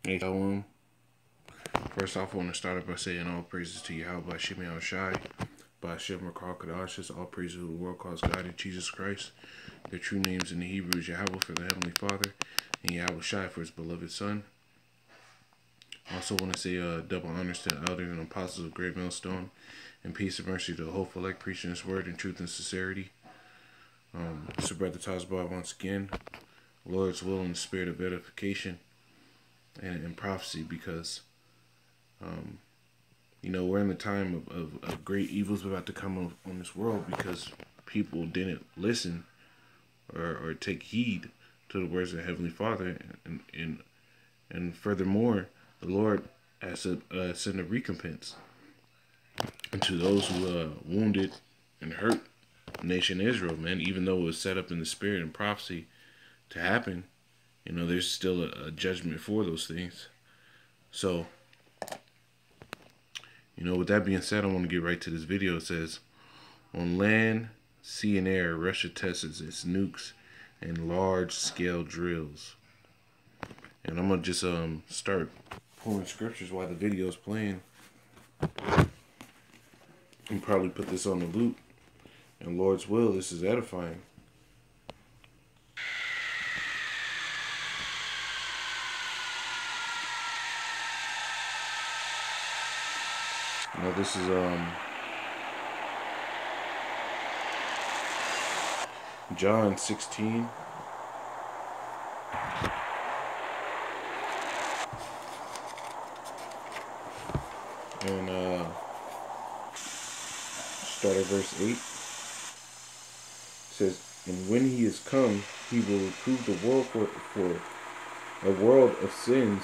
Hey, Shalom. First off, I want to start off by saying all praises to Yahweh, Shemi Al Shai, by Shem Rakal Kadashis, all praises to the world calls God and Jesus Christ. Their true names in the Hebrew is Yahweh for the Heavenly Father, and Yahweh Shai for his beloved Son. I also want to say double honors to the elders and apostles of Great Millstone, and peace and mercy to the hopeful elect preaching His word in truth and sincerity. This is Brother Tazbar once again. Lord's will in the spirit of edification and prophecy, because we're in the time of great evils about to come on this world, because people didn't listen or take heed to the words of the Heavenly Father, and furthermore, the Lord has to send a recompense to those who wounded and hurt the nation Israel, man. Even though it was set up in the spirit and prophecy to happen, there's still a judgment for those things. So, with that being said, I want to get right to this video. It says, on land, sea, and air, Russia tests its nukes and large-scale drills. And I'm going to just start pulling scriptures while the video is playing. And probably put this on the loop. And Lord's will, this is edifying. Now this is John 16. And start at verse 8. It says, and when he is come, he will reprove the world for a world of sin,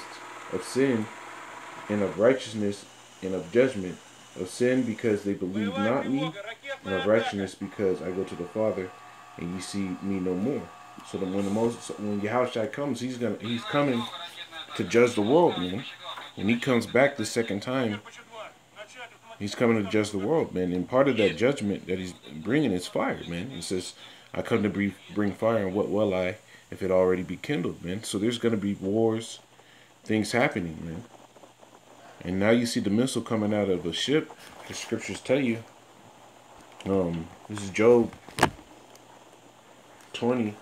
and of righteousness, and of judgment. Of sin, because they believe not me, and of righteousness, because I go to the Father, and ye see me no more. So that when Yahushua comes, he's coming to judge the world, man. When he comes back the second time, he's coming to judge the world, man. And part of that judgment that he's bringing is fire, man. He says, I come to bring fire, and what will I if it already be kindled, man? So there's going to be wars, things happening, man. And now you see the missile coming out of a ship. The scriptures tell you. This is Job 20.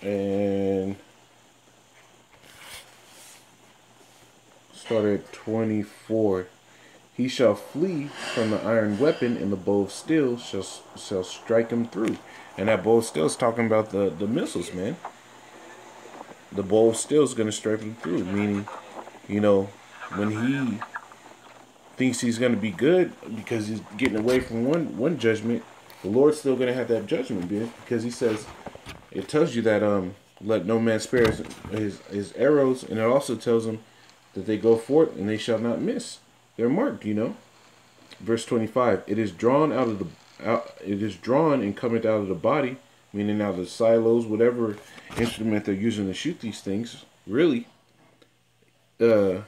And start at 24. He shall flee from the iron weapon, and the bow of steel shall strike him through. And that bow of steel is talking about the missiles, man. The bow of steel is going to strike him through, meaning, when he thinks he's going to be good because he's getting away from one judgment, the Lord's still going to have that judgment, man, because he says, it tells you that let no man spare his arrows, and it also tells him that they go forth and they shall not miss. They're marked, Verse 25, it is drawn and cometh out of the body, meaning out of the silos, whatever instrument they're using to shoot these things, really. And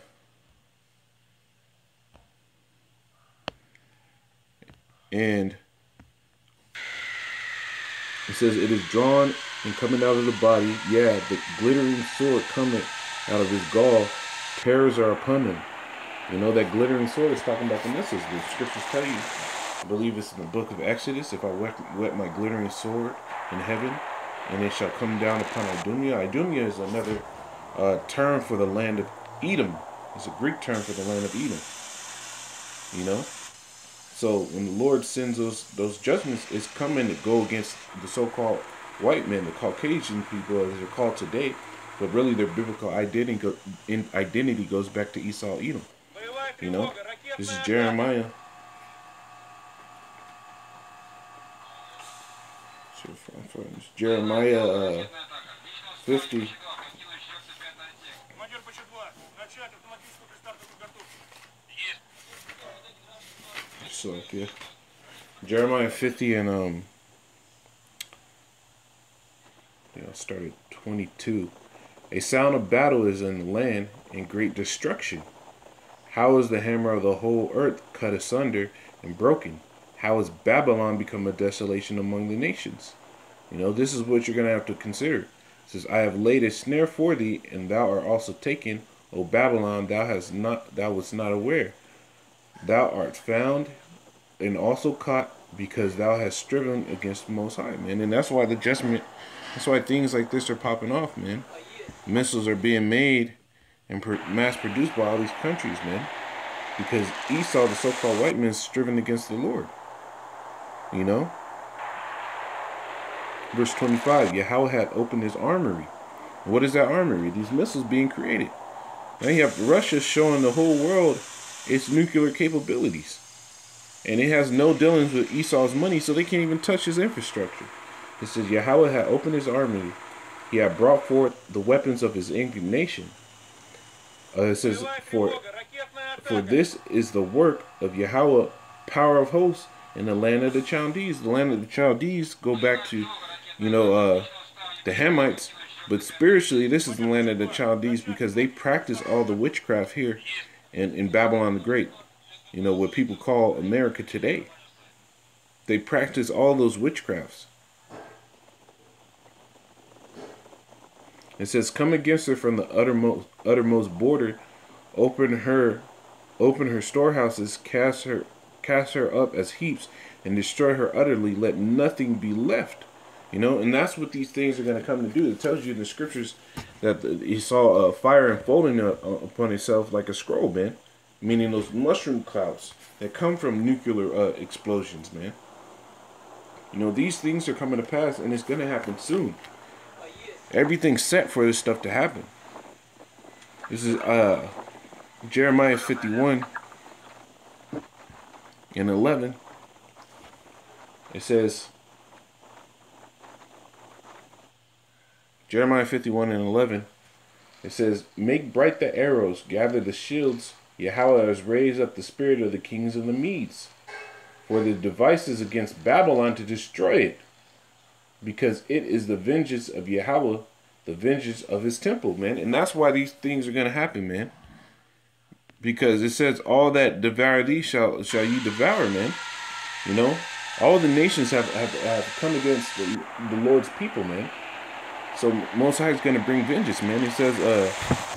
it says, it is drawn and coming out of the body. Yeah, the glittering sword cometh out of his gall. Terrors are upon him. That glittering sword is talking about the missiles. The scriptures tell you, I believe it's in the book of Exodus, if I wet my glittering sword in heaven, and it shall come down upon Idumea. Idumea is another term for the land of Edom. It's a Greek term for the land of Edom. So when the Lord sends those judgments, it's coming to go against the so-called white men, the Caucasian people as they're called today, but really their biblical identity goes back to Esau, Edom. This is Jeremiah. Jeremiah 50. So yeah, Jeremiah 50 and started 22. A sound of battle is in the land, and great destruction. How is the hammer of the whole earth cut asunder and broken? How has Babylon become a desolation among the nations? You know, this is what you're going to have to consider. It says, I have laid a snare for thee, and thou art also taken, O Babylon, thou wast not aware. Thou art found and also caught, because thou hast striven against the Most High, man. And that's why that's why things like this are popping off, man. Missiles are being made and mass produced by all these countries, man. Because Esau, the so-called white man, is striven against the Lord. You know? Verse 25, Yahweh had opened his armory. What is that armory? These missiles being created. Now you have Russia showing the whole world its nuclear capabilities. And it has no dealings with Esau's money, so they can't even touch his infrastructure. It says, Yahweh had opened his armory. He had brought forth the weapons of his indignation. It says, for this is the work of Yahweh, power of hosts, in the land of the Chaldees. The land of the Chaldees go back to, the Hamites. But spiritually, this is the land of the Chaldees because they practice all the witchcraft here in Babylon the Great. You know, what people call America today. They practice all those witchcrafts. It says, come against her from the uttermost border, open her storehouses, cast her up as heaps, and destroy her utterly. Let nothing be left. You know, and that's what these things are going to come to do. It tells you in the scriptures that he saw fire unfolding upon itself like a scroll, man. Meaning those mushroom clouds that come from nuclear explosions, man. You know, these things are coming to pass, and it's going to happen soon. Everything's set for this stuff to happen. This is Jeremiah 51 and 11. It says, Jeremiah 51 and 11. It says, make bright the arrows, gather the shields. Yahweh has raised up the spirit of the kings of the Medes, for the devices against Babylon to destroy it, because it is the vengeance of Yahweh, the vengeance of his temple, man. And that's why these things are going to happen, man. Because it says, all that devour thee shall you devour, man. You know, all the nations have come against the Lord's people, man. So Most High is going to bring vengeance, man. He says,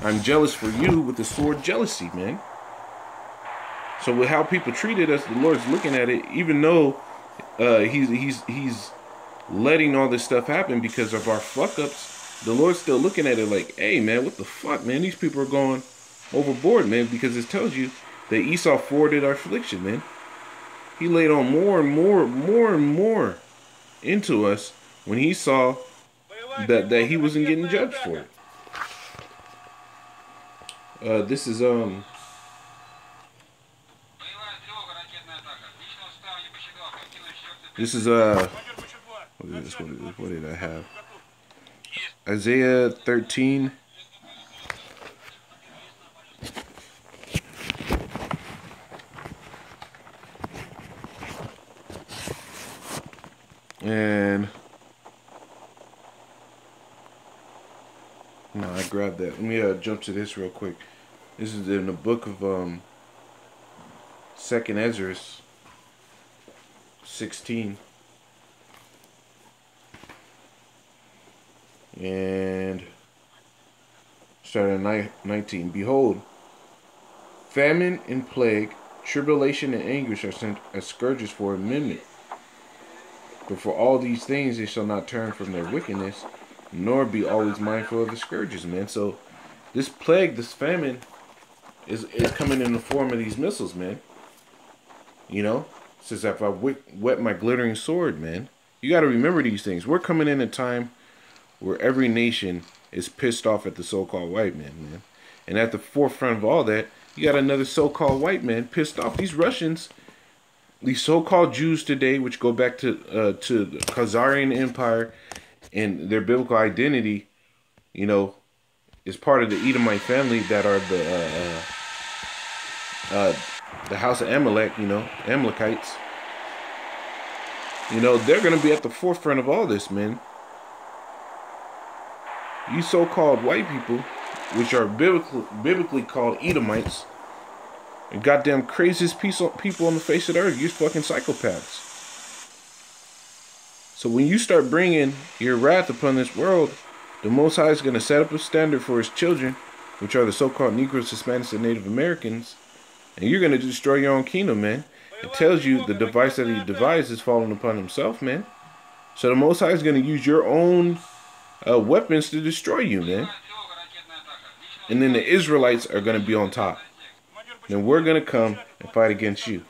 I'm jealous for you with the sword jealousy, man. So with how people treated us, the Lord's looking at it, even though he's letting all this stuff happen because of our fuck-ups, the Lord's still looking at it like, hey, man, what the fuck, man? These people are going overboard, man, because it tells you that Esau forwarded our affliction, man. He laid on more and more into us when he saw that he wasn't getting judged for it. This is what did I have? Isaiah 13. And no, I grabbed that. Let me jump to this real quick. This is in the book of 2nd Ezra 16. And starting at 19. Behold, famine and plague, tribulation and anguish are sent as scourges for a minute. But for all these things they shall not turn from their wickedness, nor be always mindful of the scourges, man. So this plague, this famine, is coming in the form of these missiles, man. You know, it says, if I wet my glittering sword, man. You got to remember these things. We're coming in a time where every nation is pissed off at the so-called white man. And at the forefront of all that, you got another so-called white man pissed off. These Russians, these so-called Jews today, which go back to the Khazarian Empire and their biblical identity, you know, is part of the Edomite family that are the house of Amalek, you know, Amalekites. You know, they're going to be at the forefront of all this, man. You so-called white people, which are biblically called Edomites, and goddamn craziest people on the face of the earth, you're fucking psychopaths. So when you start bringing your wrath upon this world, the Most High is going to set up a standard for his children, which are the so-called Negroes, Hispanics, and Native Americans, and you're going to destroy your own kingdom, man. It tells you the device that he devised is falling upon himself, man. So the Most High is going to use your own weapons to destroy you, man. And then the Israelites are going to be on top. Then we're going to come and fight against you.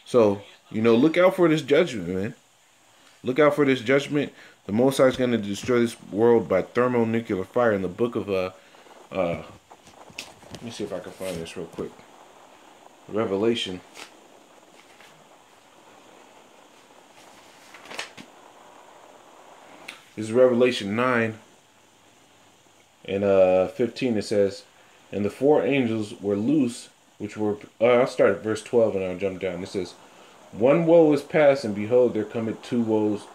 So, look out for this judgment, man. Look out for this judgment. The Most High is going to destroy this world by thermonuclear fire. In the book of, let me see if I can find this real quick. Revelation. This is Revelation 9 and 15. It says, and the four angels were loose, which were, I'll start at verse 12 and I'll jump down. It says, one woe is past, and behold, there cometh two woes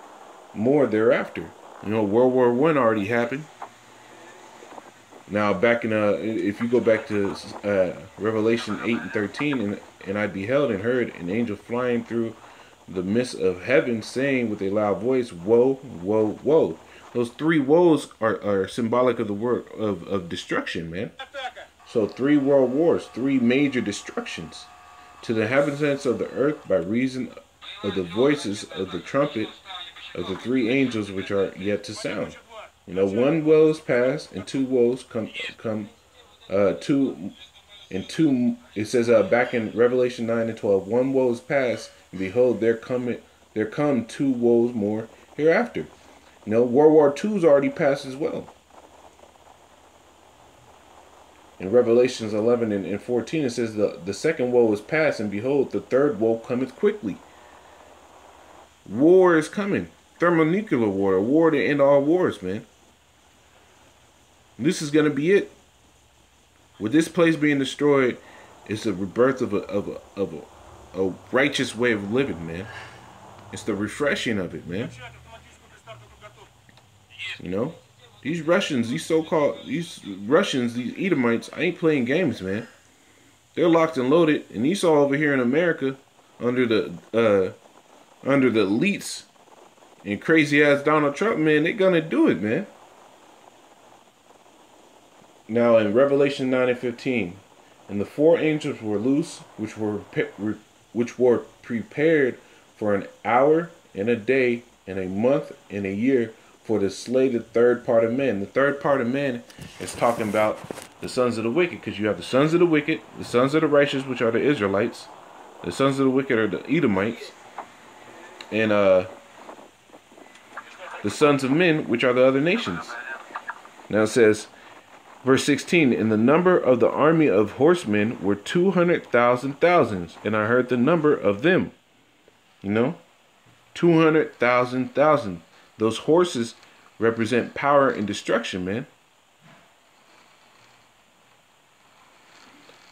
more thereafter. World War I already happened. Now, back in if you go back to Revelation 8 and 13, and I beheld and heard an angel flying through the midst of heaven, saying with a loud voice, woe, woe, woe. Those three woes are symbolic of the word of destruction, man. So 3 world wars, 3 major destructions. To the inhabitants of the earth by reason of the voices of the trumpet of the 3 angels which are yet to sound. One woe is past, and 2 woes come two, and two. It says back in Revelation 9 and 12, one woe is past, and behold, there come 2 woes more hereafter. World War II is already passed as well. In Revelations 11 and 14, it says the second woe is past, and behold, the third woe cometh quickly. War is coming. Thermonuclear war, a war to end all wars, man. This is going to be it. With this place being destroyed, it's the rebirth of a righteous way of living, man. It's the refreshing of it, man. These Russians, these Edomites, I ain't playing games, man. They're locked and loaded, and Esau over here in America, under the elites and crazy ass Donald Trump, man, they're gonna do it, man. Now in Revelation 9 and 15, and the 4 angels were loose, which were prepared for an hour and a day and a month and a year, for to slay the third part of men. The third part of men is talking about the sons of the wicked, because you have the sons of the wicked, the sons of the righteous, which are the Israelites, the sons of the wicked are the Edomites, and the sons of men, which are the other nations. Now it says, verse 16, and the number of the army of horsemen were 200,000 thousands, and I heard the number of them. 200,000. Those horses represent power and destruction, man.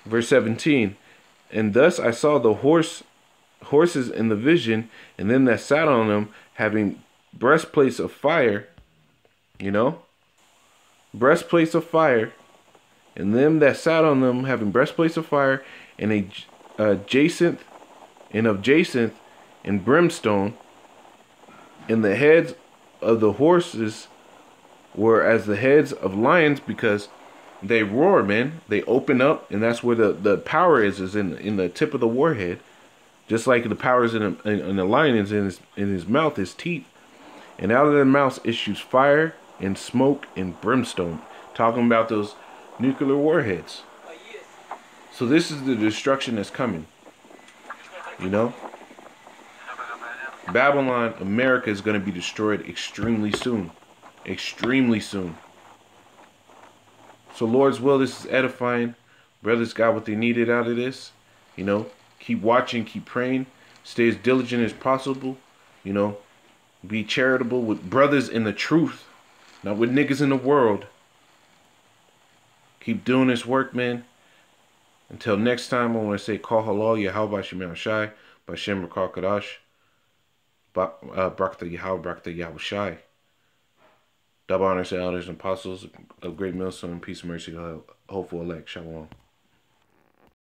Verse 17, and thus I saw the horses in the vision, and them that sat on them having breastplates of fire, breastplates of fire, and them that sat on them having breastplates of fire, and jacinth and brimstone, and the heads of the horses were as the heads of lions, because they roar, man. They open up, and that's where the power is in the tip of the warhead. Just like the power is in the lion is in his mouth, his teeth. And out of their mouths issues fire and smoke and brimstone. Talking about those nuclear warheads. So this is the destruction that's coming. Babylon, America, is going to be destroyed extremely soon. Extremely soon. So Lord's will, this is edifying. Brothers got what they needed out of this. Keep watching, keep praying. Stay as diligent as possible. Be charitable with brothers in the truth. Not with niggas in the world. Keep doing this work, man. Until next time, I want to say, Call halal, Yahweh Shemel Shai, Bashem Rakal Kadash. Brakta Yahweh, Brakta Yahweh Shai. Double honors to elders and apostles of great millstone, peace and mercy, hopeful elect. Shalom.